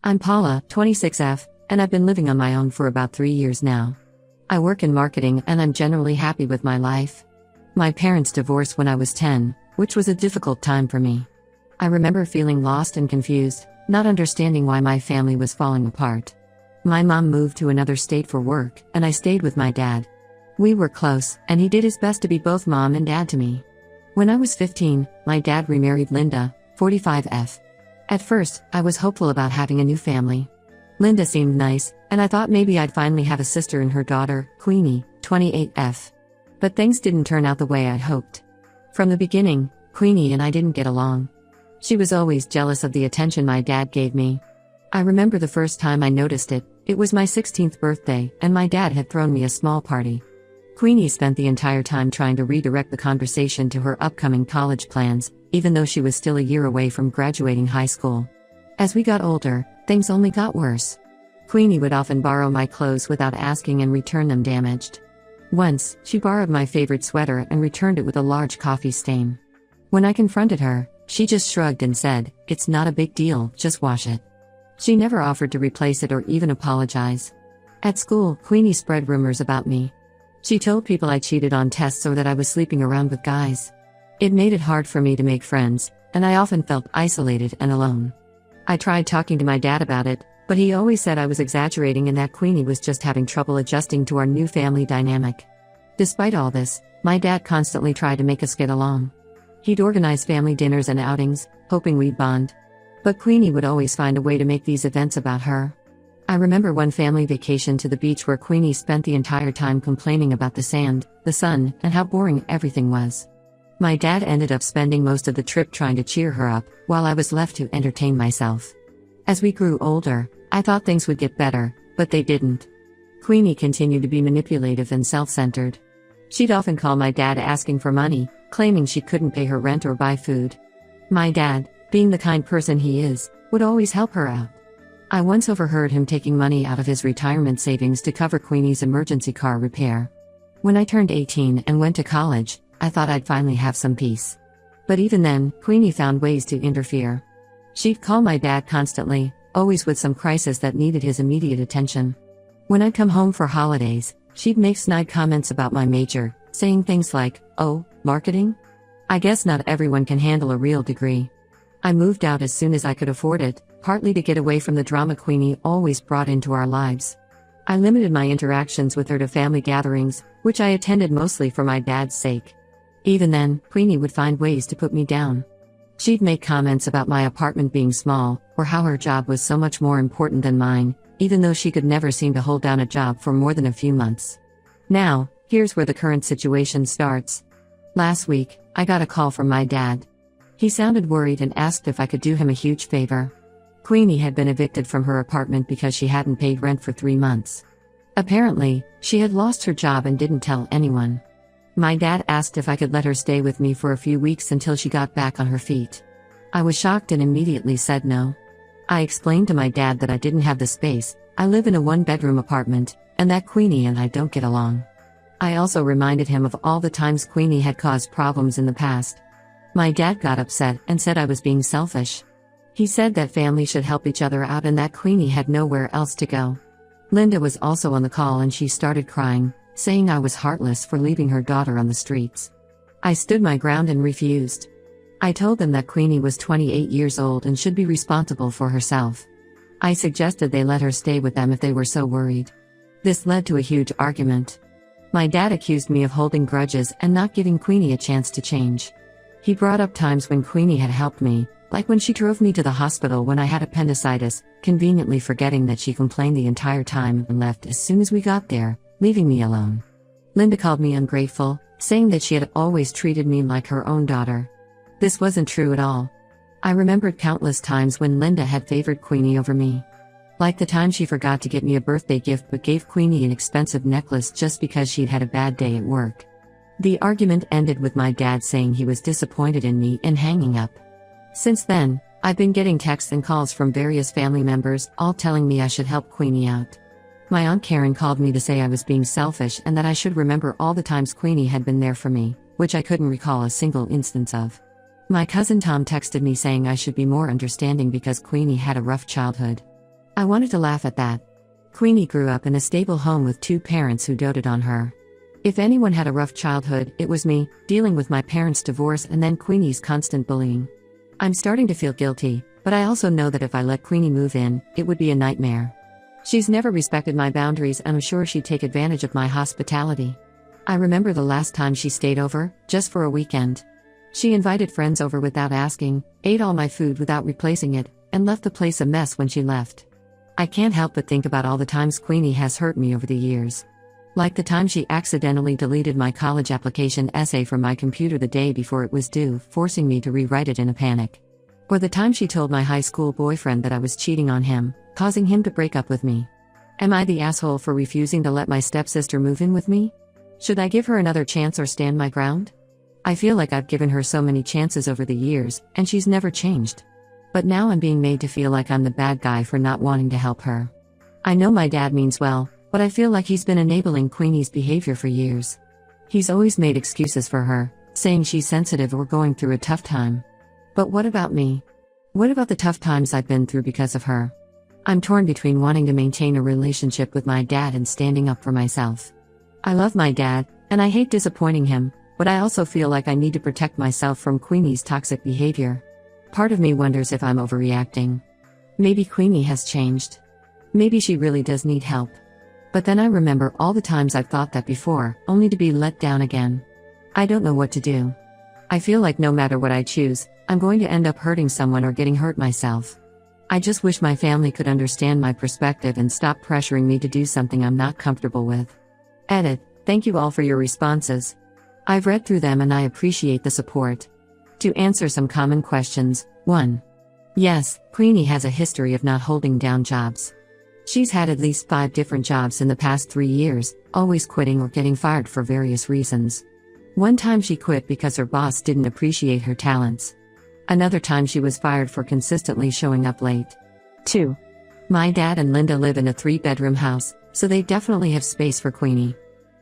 I'm Paula, 26F, and I've been living on my own for about 3 years now. I work in marketing and I'm generally happy with my life. My parents divorced when I was 10, which was a difficult time for me. I remember feeling lost and confused, not understanding why my family was falling apart. My mom moved to another state for work, and I stayed with my dad. We were close, and he did his best to be both mom and dad to me. When I was 15, my dad remarried Linda, 45F. At first, I was hopeful about having a new family. Linda seemed nice, and I thought maybe I'd finally have a sister and her daughter, Queenie, 28F. But things didn't turn out the way I'd hoped. From the beginning, Queenie and I didn't get along. She was always jealous of the attention my dad gave me. I remember the first time I noticed it. It was my 16th birthday, and my dad had thrown me a small party. Queenie spent the entire time trying to redirect the conversation to her upcoming college plans, even though she was still a year away from graduating high school. As we got older, things only got worse. Queenie would often borrow my clothes without asking and return them damaged. Once, she borrowed my favorite sweater and returned it with a large coffee stain. When I confronted her, she just shrugged and said, "It's not a big deal, just wash it." She never offered to replace it or even apologize. At school, Queenie spread rumors about me. She told people I cheated on tests or that I was sleeping around with guys. It made it hard for me to make friends, and I often felt isolated and alone. I tried talking to my dad about it, but he always said I was exaggerating and that Queenie was just having trouble adjusting to our new family dynamic. Despite all this, my dad constantly tried to make us get along. He'd organize family dinners and outings, hoping we'd bond. But Queenie would always find a way to make these events about her. I remember one family vacation to the beach where Queenie spent the entire time complaining about the sand, the sun, and how boring everything was. My dad ended up spending most of the trip trying to cheer her up, while I was left to entertain myself. As we grew older, I thought things would get better, but they didn't. Queenie continued to be manipulative and self-centered. She'd often call my dad asking for money, claiming she couldn't pay her rent or buy food. My dad, being the kind person he is, would always help her out. I once overheard him taking money out of his retirement savings to cover Queenie's emergency car repair. When I turned 18 and went to college, I thought I'd finally have some peace. But even then, Queenie found ways to interfere. She'd call my dad constantly, always with some crisis that needed his immediate attention. When I'd come home for holidays, she'd make snide comments about my major, saying things like, "Oh, marketing? I guess not everyone can handle a real degree." I moved out as soon as I could afford it, partly to get away from the drama Queenie always brought into our lives. I limited my interactions with her to family gatherings, which I attended mostly for my dad's sake. Even then, Queenie would find ways to put me down. She'd make comments about my apartment being small, or how her job was so much more important than mine, even though she could never seem to hold down a job for more than a few months. Now, here's where the current situation starts. Last week, I got a call from my dad. He sounded worried and asked if I could do him a huge favor. Queenie had been evicted from her apartment because she hadn't paid rent for 3 months. Apparently, she had lost her job and didn't tell anyone. My dad asked if I could let her stay with me for a few weeks until she got back on her feet. I was shocked and immediately said no. I explained to my dad that I didn't have the space, I live in a 1-bedroom apartment, and that Queenie and I don't get along. I also reminded him of all the times Queenie had caused problems in the past. My dad got upset and said I was being selfish. He said that families should help each other out and that Queenie had nowhere else to go. Linda was also on the call and she started crying, saying I was heartless for leaving her daughter on the streets. I stood my ground and refused. I told them that Queenie was 28 years old and should be responsible for herself. I suggested they let her stay with them if they were so worried. This led to a huge argument. My dad accused me of holding grudges and not giving Queenie a chance to change. He brought up times when Queenie had helped me, like when she drove me to the hospital when I had appendicitis, conveniently forgetting that she complained the entire time and left as soon as we got there, leaving me alone. Linda called me ungrateful, saying that she had always treated me like her own daughter. This wasn't true at all. I remembered countless times when Linda had favored Queenie over me. Like the time she forgot to get me a birthday gift but gave Queenie an expensive necklace just because she'd had a bad day at work. The argument ended with my dad saying he was disappointed in me and hanging up. Since then, I've been getting texts and calls from various family members, all telling me I should help Queenie out. My Aunt Karen called me to say I was being selfish and that I should remember all the times Queenie had been there for me, which I couldn't recall a single instance of. My cousin Tom texted me saying I should be more understanding because Queenie had a rough childhood. I wanted to laugh at that. Queenie grew up in a stable home with two parents who doted on her. If anyone had a rough childhood, it was me, dealing with my parents' divorce and then Queenie's constant bullying. I'm starting to feel guilty, but I also know that if I let Queenie move in, it would be a nightmare. She's never respected my boundaries and I'm sure she'd take advantage of my hospitality. I remember the last time she stayed over, just for a weekend. She invited friends over without asking, ate all my food without replacing it, and left the place a mess when she left. I can't help but think about all the times Queenie has hurt me over the years. Like the time she accidentally deleted my college application essay from my computer the day before it was due, forcing me to rewrite it in a panic. Or the time she told my high school boyfriend that I was cheating on him, causing him to break up with me. Am I the asshole for refusing to let my stepsister move in with me? Should I give her another chance or stand my ground? I feel like I've given her so many chances over the years, and she's never changed. But now I'm being made to feel like I'm the bad guy for not wanting to help her. I know my dad means well, but I feel like he's been enabling Queenie's behavior for years. He's always made excuses for her, saying she's sensitive or going through a tough time. But what about me? What about the tough times I've been through because of her? I'm torn between wanting to maintain a relationship with my dad and standing up for myself. I love my dad, and I hate disappointing him, but I also feel like I need to protect myself from Queenie's toxic behavior. Part of me wonders if I'm overreacting. Maybe Queenie has changed. Maybe she really does need help. But then I remember all the times I've thought that before, only to be let down again. I don't know what to do. I feel like no matter what I choose, I'm going to end up hurting someone or getting hurt myself. I just wish my family could understand my perspective and stop pressuring me to do something I'm not comfortable with. Edit. Thank you all for your responses. I've read through them and I appreciate the support. To answer some common questions, 1. Yes, Queenie has a history of not holding down jobs. She's had at least 5 different jobs in the past 3 years, always quitting or getting fired for various reasons. One time she quit because her boss didn't appreciate her talents. Another time she was fired for consistently showing up late. 2. My dad and Linda live in a 3-bedroom house, so they definitely have space for Queenie.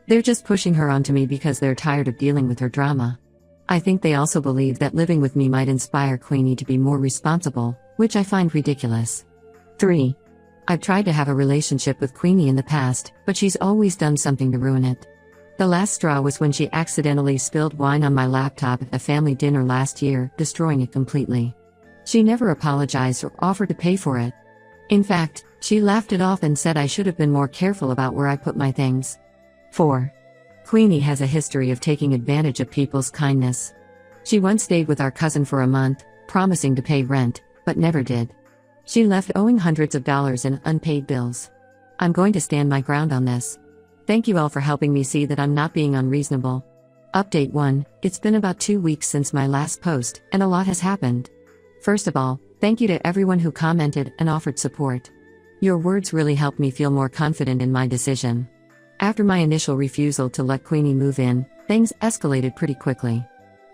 They're just pushing her onto me because they're tired of dealing with her drama. I think they also believe that living with me might inspire Queenie to be more responsible, which I find ridiculous. 3. I've tried to have a relationship with Queenie in the past, but she's always done something to ruin it. The last straw was when she accidentally spilled wine on my laptop at a family dinner last year, destroying it completely. She never apologized or offered to pay for it. In fact, she laughed it off and said I should have been more careful about where I put my things. 4. Queenie has a history of taking advantage of people's kindness. She once stayed with our cousin for a month, promising to pay rent, but never did. She left owing hundreds of dollars in unpaid bills. I'm going to stand my ground on this. Thank you all for helping me see that I'm not being unreasonable. Update 1. It's been about 2 weeks since my last post, and a lot has happened. First of all, thank you to everyone who commented and offered support. Your words really helped me feel more confident in my decision. After my initial refusal to let Queenie move in, things escalated pretty quickly.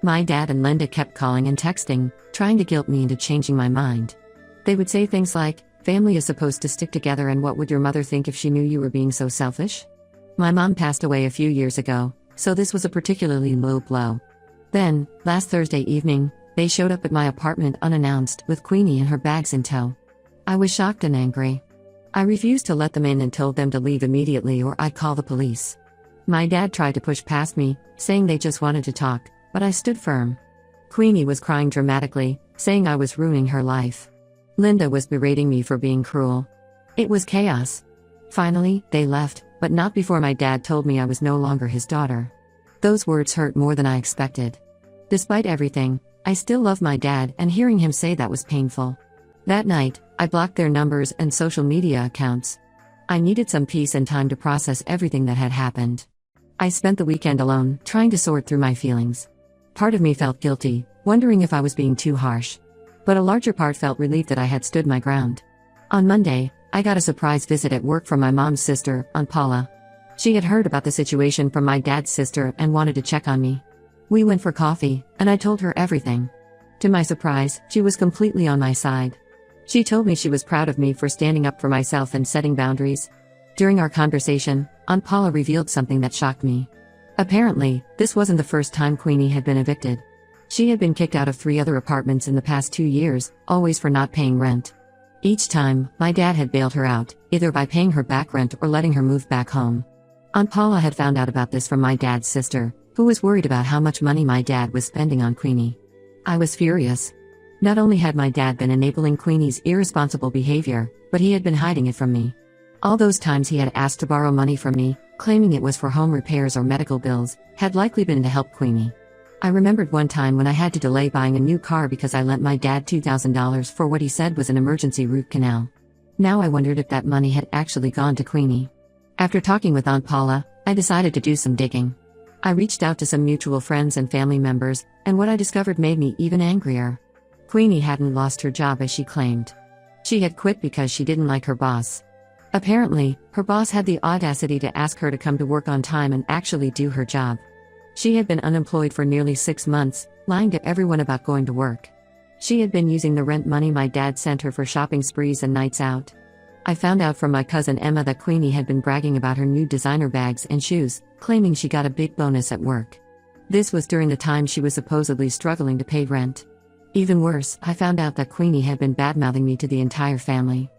My dad and Linda kept calling and texting, trying to guilt me into changing my mind. They would say things like, "Family is supposed to stick together, and what would your mother think if she knew you were being so selfish?" My mom passed away a few years ago, so this was a particularly low blow. Then, last Thursday evening, they showed up at my apartment unannounced, with Queenie and her bags in tow. I was shocked and angry. I refused to let them in and told them to leave immediately or I'd call the police. My dad tried to push past me, saying they just wanted to talk, but I stood firm. Queenie was crying dramatically, saying I was ruining her life. Linda was berating me for being cruel. It was chaos. Finally, they left, but not before my dad told me I was no longer his daughter. Those words hurt more than I expected. Despite everything, I still love my dad, and hearing him say that was painful. That night, I blocked their numbers and social media accounts. I needed some peace and time to process everything that had happened. I spent the weekend alone, trying to sort through my feelings. Part of me felt guilty, wondering if I was being too harsh. But a larger part felt relieved that I had stood my ground. On Monday, I got a surprise visit at work from my mom's sister, Aunt Paula. She had heard about the situation from my dad's sister and wanted to check on me. We went for coffee, and I told her everything. To my surprise, she was completely on my side. She told me she was proud of me for standing up for myself and setting boundaries. During our conversation, Aunt Paula revealed something that shocked me. Apparently, this wasn't the first time Queenie had been evicted. She had been kicked out of 3 other apartments in the past 2 years, always for not paying rent. Each time, my dad had bailed her out, either by paying her back rent or letting her move back home. Aunt Paula had found out about this from my dad's sister, who was worried about how much money my dad was spending on Queenie. I was furious. Not only had my dad been enabling Queenie's irresponsible behavior, but he had been hiding it from me. All those times he had asked to borrow money from me, claiming it was for home repairs or medical bills, had likely been to help Queenie. I remembered one time when I had to delay buying a new car because I lent my dad $2,000 for what he said was an emergency root canal. Now I wondered if that money had actually gone to Queenie. After talking with Aunt Paula, I decided to do some digging. I reached out to some mutual friends and family members, and what I discovered made me even angrier. Queenie hadn't lost her job as she claimed. She had quit because she didn't like her boss. Apparently, her boss had the audacity to ask her to come to work on time and actually do her job. She had been unemployed for nearly 6 months, lying to everyone about going to work. She had been using the rent money my dad sent her for shopping sprees and nights out. I found out from my cousin Emma that Queenie had been bragging about her new designer bags and shoes, claiming she got a big bonus at work. This was during the time she was supposedly struggling to pay rent. Even worse, I found out that Queenie had been badmouthing me to the entire family.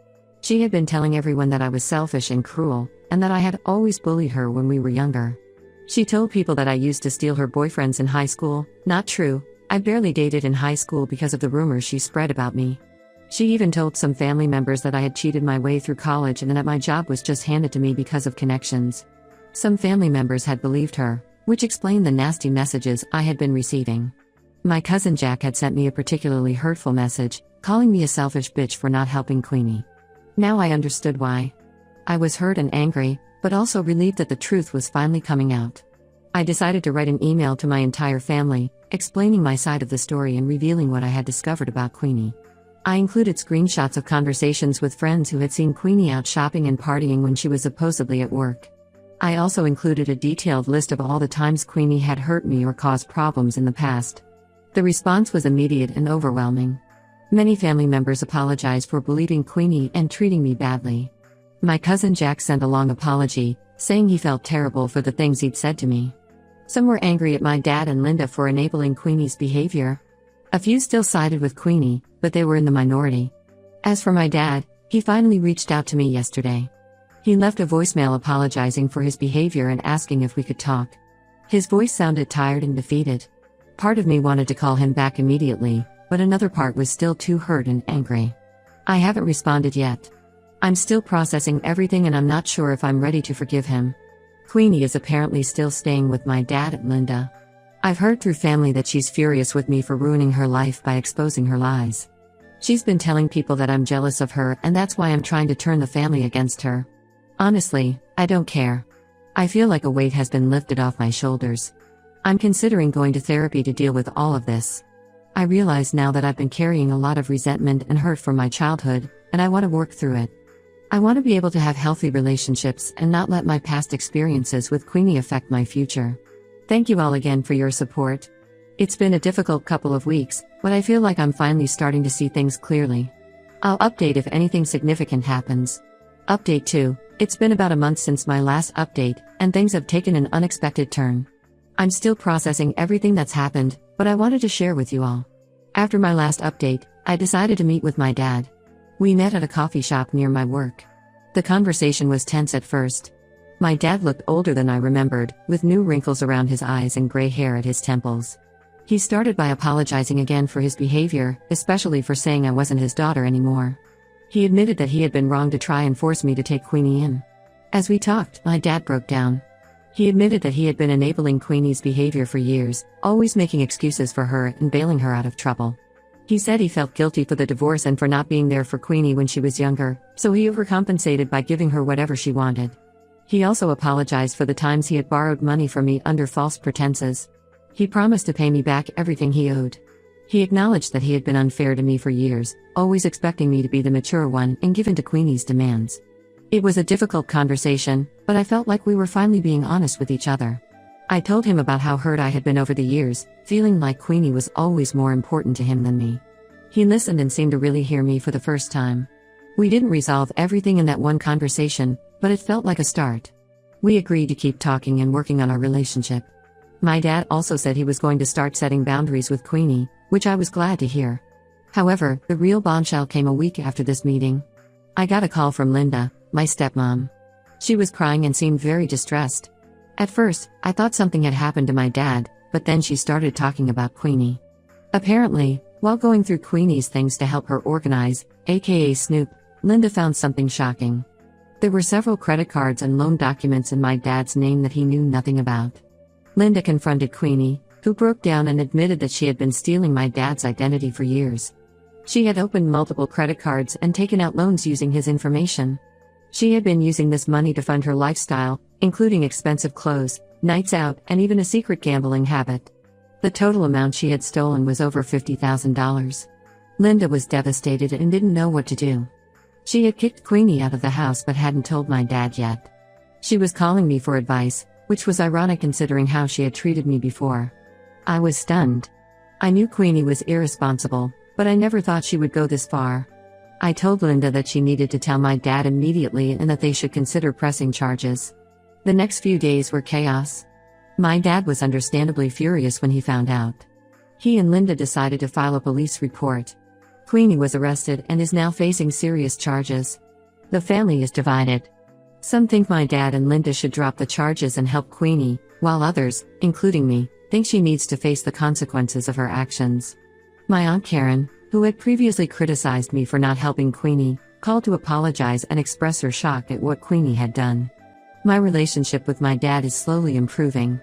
She had been telling everyone that I was selfish and cruel, and that I had always bullied her when we were younger. She told people that I used to steal her boyfriends in high school. Not true. I barely dated in high school because of the rumors she spread about me. She even told some family members that I had cheated my way through college and that my job was just handed to me because of connections. Some family members had believed her, which explained the nasty messages I had been receiving. My cousin Jack had sent me a particularly hurtful message, calling me a selfish bitch for not helping Queenie. Now I understood why. I was hurt and angry, but also relieved that the truth was finally coming out. I decided to write an email to my entire family, explaining my side of the story and revealing what I had discovered about Queenie. I included screenshots of conversations with friends who had seen Queenie out shopping and partying when she was supposedly at work. I also included a detailed list of all the times Queenie had hurt me or caused problems in the past. The response was immediate and overwhelming. Many family members apologized for believing Queenie and treating me badly. My cousin Jack sent a long apology, saying he felt terrible for the things he'd said to me. Some were angry at my dad and Linda for enabling Queenie's behavior. A few still sided with Queenie, but they were in the minority. As for my dad, he finally reached out to me yesterday. He left a voicemail apologizing for his behavior and asking if we could talk. His voice sounded tired and defeated. Part of me wanted to call him back immediately, but another part was still too hurt and angry. I haven't responded yet. I'm still processing everything and I'm not sure if I'm ready to forgive him. Queenie is apparently still staying with my dad and Linda. I've heard through family that she's furious with me for ruining her life by exposing her lies. She's been telling people that I'm jealous of her and that's why I'm trying to turn the family against her. Honestly, I don't care. I feel like a weight has been lifted off my shoulders. I'm considering going to therapy to deal with all of this. I realize now that I've been carrying a lot of resentment and hurt from my childhood, and I want to work through it. I want to be able to have healthy relationships and not let my past experiences with Queenie affect my future. Thank you all again for your support. It's been a difficult couple of weeks, but I feel like I'm finally starting to see things clearly. I'll update if anything significant happens. Update 2. It's been about a month since my last update, and things have taken an unexpected turn. I'm still processing everything that's happened, but I wanted to share with you all. After my last update, I decided to meet with my dad. We met at a coffee shop near my work. The conversation was tense at first. My dad looked older than I remembered, with new wrinkles around his eyes and gray hair at his temples. He started by apologizing again for his behavior, especially for saying I wasn't his daughter anymore. He admitted that he had been wrong to try and force me to take Queenie in. As we talked, my dad broke down. He admitted that he had been enabling Queenie's behavior for years, always making excuses for her and bailing her out of trouble. He said he felt guilty for the divorce and for not being there for Queenie when she was younger, so he overcompensated by giving her whatever she wanted. He also apologized for the times he had borrowed money from me under false pretenses. He promised to pay me back everything he owed. He acknowledged that he had been unfair to me for years, always expecting me to be the mature one and give in to Queenie's demands. It was a difficult conversation, but I felt like we were finally being honest with each other. I told him about how hurt I had been over the years, feeling like Queenie was always more important to him than me. He listened and seemed to really hear me for the first time. We didn't resolve everything in that one conversation, but it felt like a start. We agreed to keep talking and working on our relationship. My dad also said he was going to start setting boundaries with Queenie, which I was glad to hear. However, the real bombshell came a week after this meeting. I got a call from Linda, my stepmom. She was crying and seemed very distressed. At first, I thought something had happened to my dad, but then she started talking about Queenie. Apparently, while going through Queenie's things to help her organize, aka Snoop, Linda found something shocking. There were several credit cards and loan documents in my dad's name that he knew nothing about. Linda confronted Queenie, who broke down and admitted that she had been stealing my dad's identity for years. She had opened multiple credit cards and taken out loans using his information. She had been using this money to fund her lifestyle, including expensive clothes, nights out, and even a secret gambling habit. The total amount she had stolen was over $50,000. Linda was devastated and didn't know what to do. She had kicked Queenie out of the house but hadn't told my dad yet. She was calling me for advice, which was ironic considering how she had treated me before. I was stunned. I knew Queenie was irresponsible, but I never thought she would go this far. I told Linda that she needed to tell my dad immediately and that they should consider pressing charges. The next few days were chaos. My dad was understandably furious when he found out. He and Linda decided to file a police report. Queenie was arrested and is now facing serious charges. The family is divided. Some think my dad and Linda should drop the charges and help Queenie, while others, including me, think she needs to face the consequences of her actions. My Aunt Karen, who had previously criticized me for not helping Queenie, called to apologize and express her shock at what Queenie had done. My relationship with my dad is slowly improving.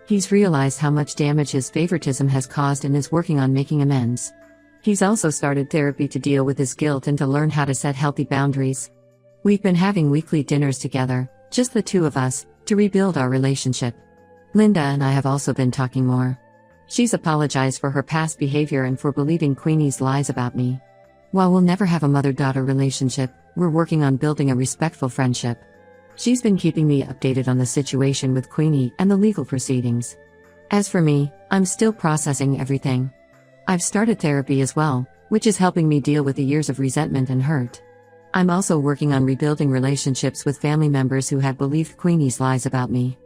He's realized how much damage his favoritism has caused and is working on making amends. He's also started therapy to deal with his guilt and to learn how to set healthy boundaries. We've been having weekly dinners together, just the two of us, to rebuild our relationship. Linda and I have also been talking more. She's apologized for her past behavior and for believing Queenie's lies about me. While we'll never have a mother-daughter relationship, we're working on building a respectful friendship. She's been keeping me updated on the situation with Queenie and the legal proceedings. As for me, I'm still processing everything. I've started therapy as well, which is helping me deal with the years of resentment and hurt. I'm also working on rebuilding relationships with family members who had believed Queenie's lies about me.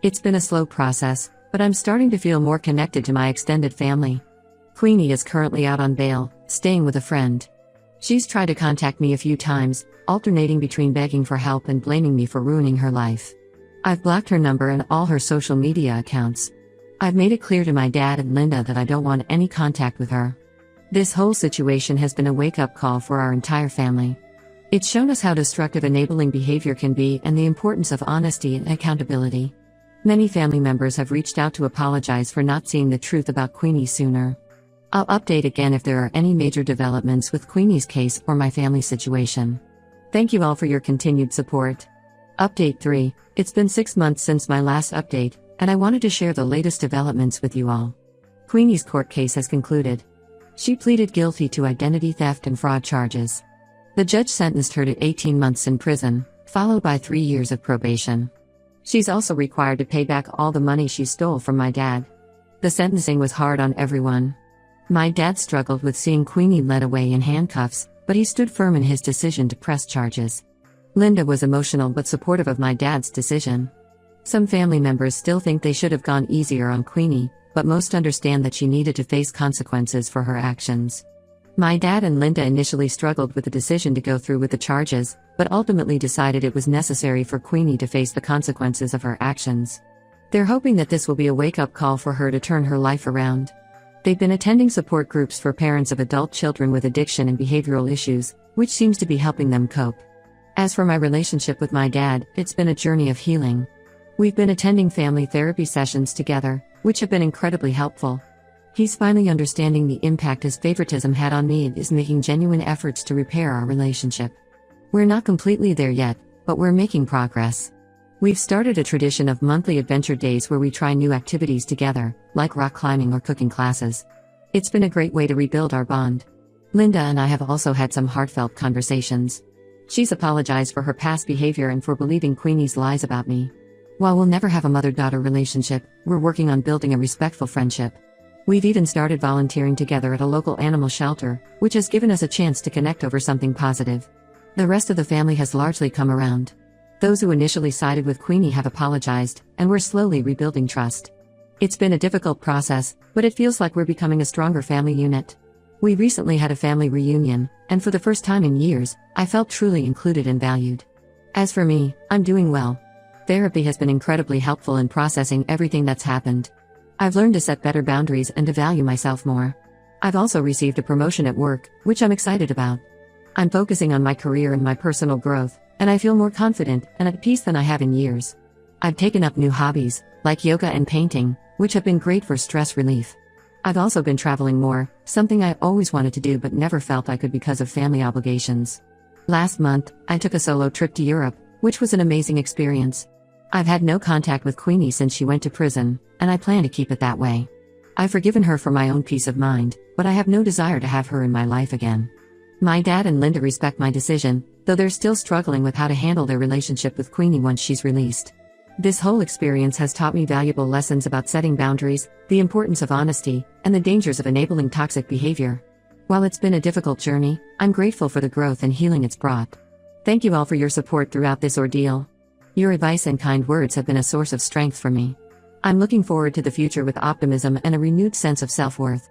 It's been a slow process, but I'm starting to feel more connected to my extended family. Queenie is currently out on bail, staying with a friend. She's tried to contact me a few times, alternating between begging for help and blaming me for ruining her life. I've blocked her number and all her social media accounts. I've made it clear to my dad and Linda that I don't want any contact with her. This whole situation has been a wake-up call for our entire family. It's shown us how destructive enabling behavior can be and the importance of honesty and accountability. Many family members have reached out to apologize for not seeing the truth about Queenie sooner. I'll update again if there are any major developments with Queenie's case or my family situation. Thank you all for your continued support. Update 3. It's been 6 months since my last update, and I wanted to share the latest developments with you all. Queenie's court case has concluded. She pleaded guilty to identity theft and fraud charges. The judge sentenced her to 18 months in prison, followed by 3 years of probation. She's also required to pay back all the money she stole from my dad. The sentencing was hard on everyone. My dad struggled with seeing Queenie led away in handcuffs, but he stood firm in his decision to press charges. Linda was emotional but supportive of my dad's decision. Some family members still think they should have gone easier on Queenie, but most understand that she needed to face consequences for her actions. My dad and Linda initially struggled with the decision to go through with the charges, but ultimately decided it was necessary for Queenie to face the consequences of her actions. They're hoping that this will be a wake-up call for her to turn her life around. They've been attending support groups for parents of adult children with addiction and behavioral issues, which seems to be helping them cope. As for my relationship with my dad, it's been a journey of healing. We've been attending family therapy sessions together, which have been incredibly helpful. He's finally understanding the impact his favoritism had on me and is making genuine efforts to repair our relationship. We're not completely there yet, but we're making progress. We've started a tradition of monthly adventure days where we try new activities together, like rock climbing or cooking classes. It's been a great way to rebuild our bond. Linda and I have also had some heartfelt conversations. She's apologized for her past behavior and for believing Queenie's lies about me. While we'll never have a mother-daughter relationship, we're working on building a respectful friendship. We've even started volunteering together at a local animal shelter, which has given us a chance to connect over something positive. The rest of the family has largely come around. Those who initially sided with Queenie have apologized, and we're slowly rebuilding trust. It's been a difficult process, but it feels like we're becoming a stronger family unit. We recently had a family reunion, and for the first time in years, I felt truly included and valued. As for me, I'm doing well. Therapy has been incredibly helpful in processing everything that's happened. I've learned to set better boundaries and to value myself more. I've also received a promotion at work, which I'm excited about. I'm focusing on my career and my personal growth, and I feel more confident and at peace than I have in years. I've taken up new hobbies, like yoga and painting, which have been great for stress relief. I've also been traveling more, something I always wanted to do but never felt I could because of family obligations. Last month, I took a solo trip to Europe, which was an amazing experience. I've had no contact with Queenie since she went to prison, and I plan to keep it that way. I've forgiven her for my own peace of mind, but I have no desire to have her in my life again. My dad and Linda respect my decision, though they're still struggling with how to handle their relationship with Queenie once she's released. This whole experience has taught me valuable lessons about setting boundaries, the importance of honesty, and the dangers of enabling toxic behavior. While it's been a difficult journey, I'm grateful for the growth and healing it's brought. Thank you all for your support throughout this ordeal. Your advice and kind words have been a source of strength for me. I'm looking forward to the future with optimism and a renewed sense of self-worth.